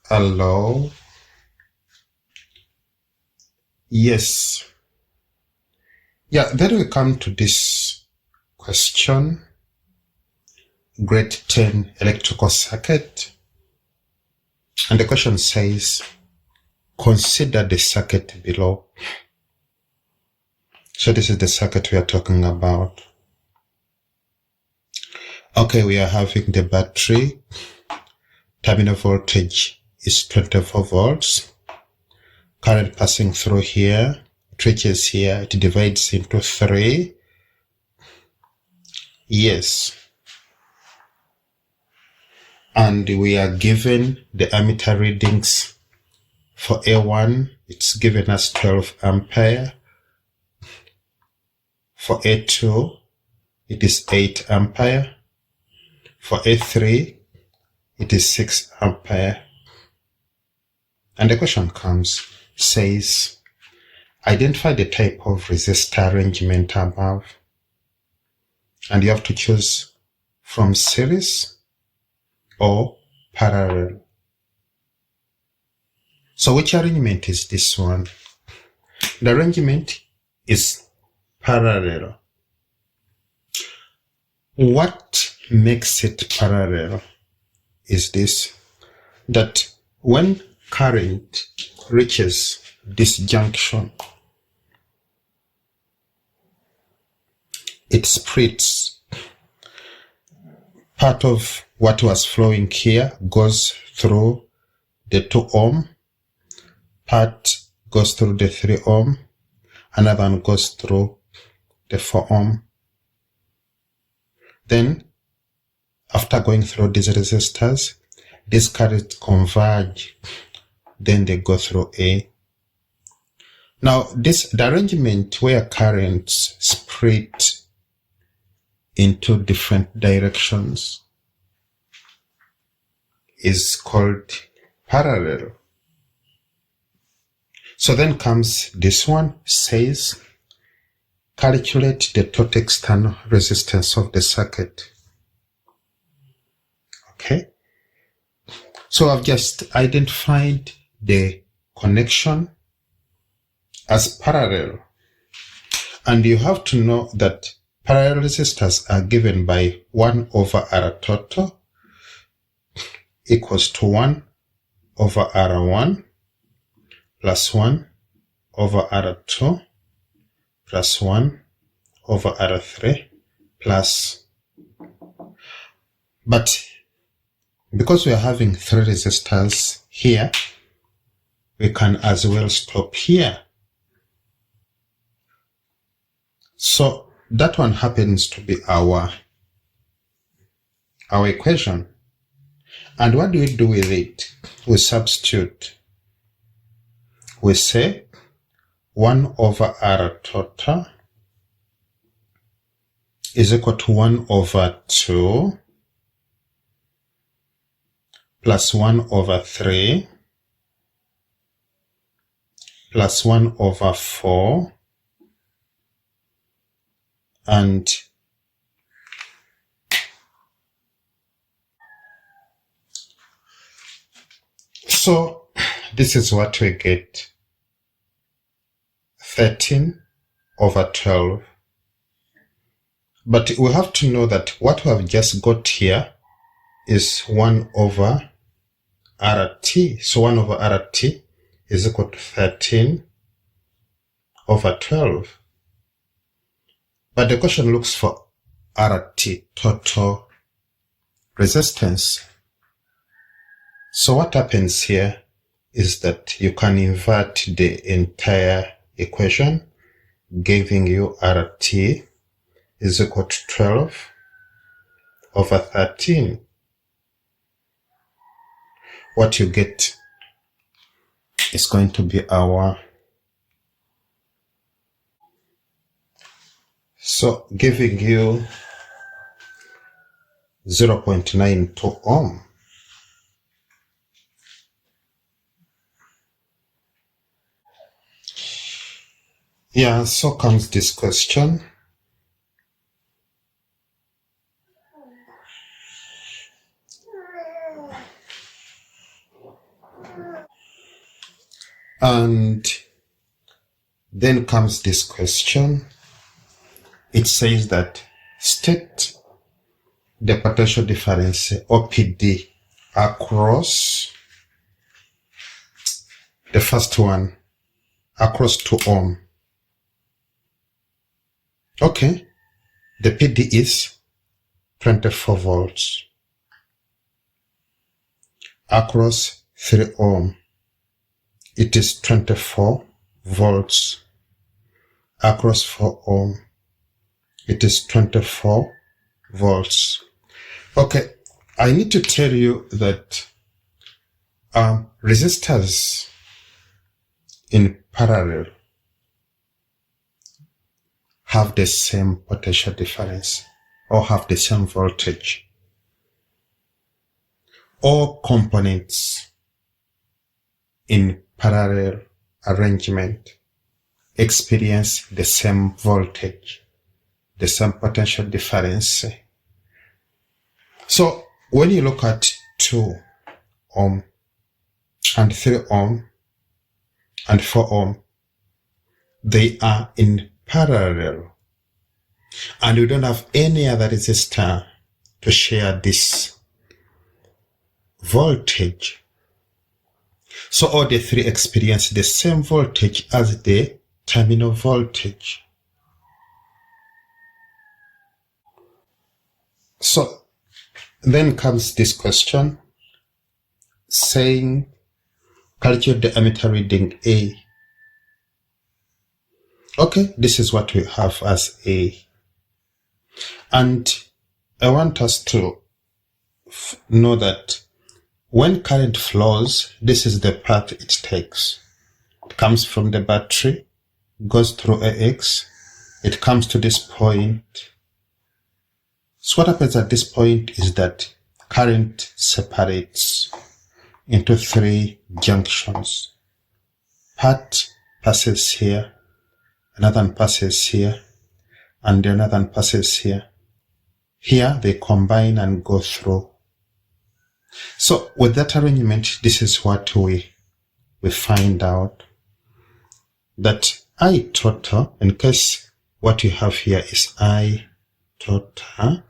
Hello. Yes. Yeah, then we come to this question. Grade 10 electrical circuit. And the question says, consider the circuit below. So this is the circuit we are talking about. Okay, we are having the battery. Terminal voltage is 24 volts. Current passing through here, it reaches here, it divides into 3. Yes. And we are given the ammeter readings. For A1, it's given us 12 ampere. For A2, it is 8 ampere. For A3, it is 6 ampere. And the question says, identify the type of resistor arrangement above. And you have to choose from series or parallel. So which arrangement is this one? The arrangement is parallel. What makes it parallel is this, that when current reaches this junction, it splits. Part of what was flowing here goes through the 2 ohm, part goes through the 3 ohm, another one goes through the 4 ohm. Then, after going through these resistors, these currents converge, then they go through A. Now, the arrangement where currents split into different directions is called parallel. So then comes this one, says, calculate the total external resistance of the circuit. Okay. So I've just identified the connection as parallel. And you have to know that parallel resistors are given by 1 over R total equals to 1 over R1 plus 1 over R2 plus 1 over R3 plus. But because we are having 3 resistors here, we can as well stop here. So that one happens to be our equation. And what do we do with it? We substitute. We say 1 over R total is equal to 1 over 2 plus 1 over 3 plus 1 over 4 and so this is what we get, 13 over 12. But we have to know that what we have just got here is 1 over RT. So 1 over RT is equal to 13 over 12. But the question looks for RT, total resistance. So what happens here is that you can invert the entire equation, giving you RT is equal to 12 over 13. What you get is going to be our, so giving you 0.92 ohm. Yeah, so comes this question. And then comes this question. It says that state the potential difference OPD across the first one, across 2 ohm. Okay, the PD is 24 volts. Across 3 ohm, it is 24 volts. Across 4 ohm, it is 24 volts. Okay, I need to tell you that resistors in parallel have the same potential difference or have the same voltage. All components in parallel arrangement experience the same voltage, the same potential difference. So when you look at 2 ohm and 3 ohm and 4 ohm, they are in parallel, and we don't have any other resistor to share this voltage. So all the 3 experience the same voltage as the terminal voltage. So then comes this question saying calculate the ammeter reading A. Okay, this is what we have as A. And I want us to know that when current flows, this is the path it takes. It comes from the battery, goes through AX, it comes to this point. So what happens at this point is that current separates into 3 junctions. Part passes here, another one passes here, and another one passes here. Here they combine and go through. So with that arrangement, this is what we find out, that I total, in case what you have here is I total,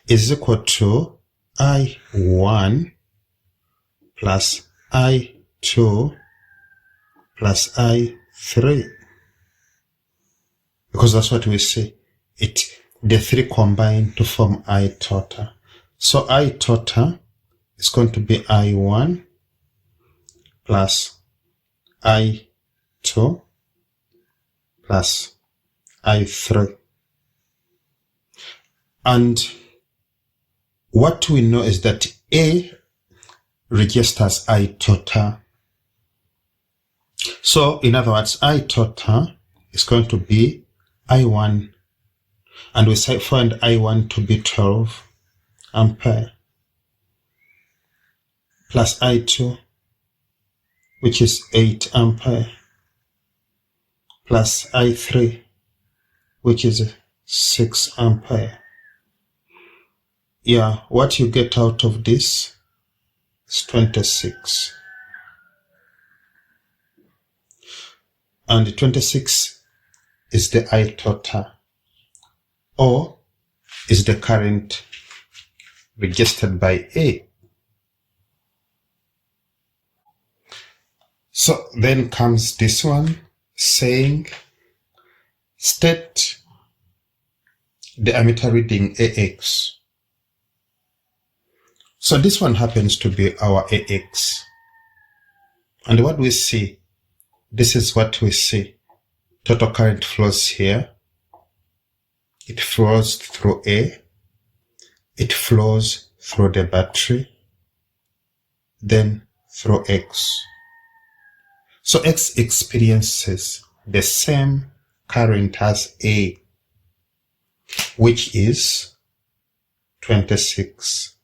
is equal to I1 plus I2 plus I3. Because that's what we see. The 3 combine to form I total. So I total is going to be I1 plus I2 plus I3. And what we know is that A registers I total. So in other words, I total is going to be I1, and we find I1 to be 12 ampere plus I2, which is 8 ampere, plus I3, which is 6 ampere. Yeah, what you get out of this is 26. And 26 is the I total, or is the current registered by A. So then comes this one saying state the ammeter reading AX. So this one happens to be our AX. And what we see, this is what we see. Total current flows here. It flows through A. It flows through the battery. Then through X. So X experiences the same current as A, which is 26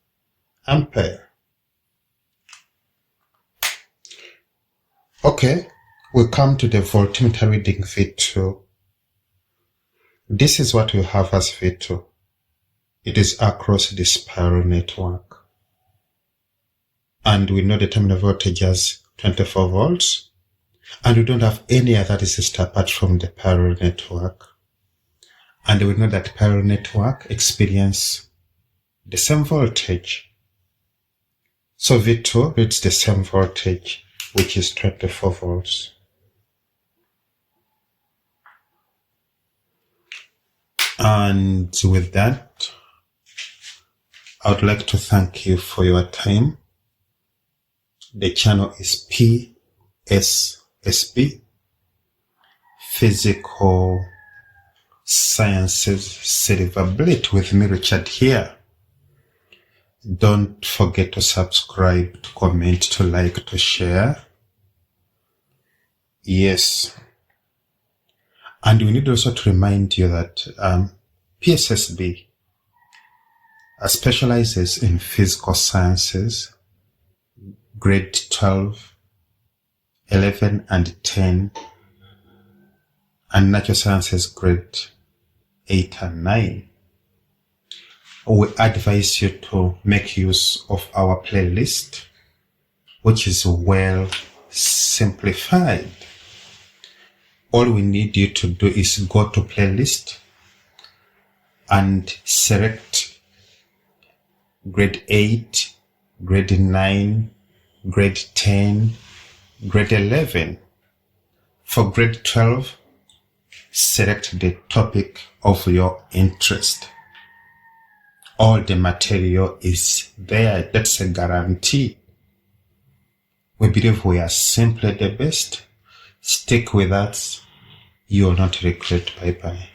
ampere. Okay, we come to the voltmeter reading V2. This is what we have as V2. It is across the spiral network. And we know the terminal voltage as 24 volts. And we don't have any other resistor apart from the parallel network. And we know that parallel network experience the same voltage. So V2 reads the same voltage, which is 24 volts. And with that, I would like to thank you for your time. The channel is PSSB, Physical Sciences Silver Bullet, with me, Richard, here. Don't forget to subscribe, to comment, to like, to share. Yes. And we need also to remind you that PSSB specializes in physical sciences, grade 12, 11, and 10, and natural sciences, grade 8 and 9. We advise you to make use of our playlist, which is well simplified. All we need you to do is go to playlist and select grade 8, grade 9, grade 10, grade 11. For grade 12, select the topic of your interest. All the material is there. That's a guarantee. We believe we are simply the best. Stick with us. You will not regret. Bye-bye.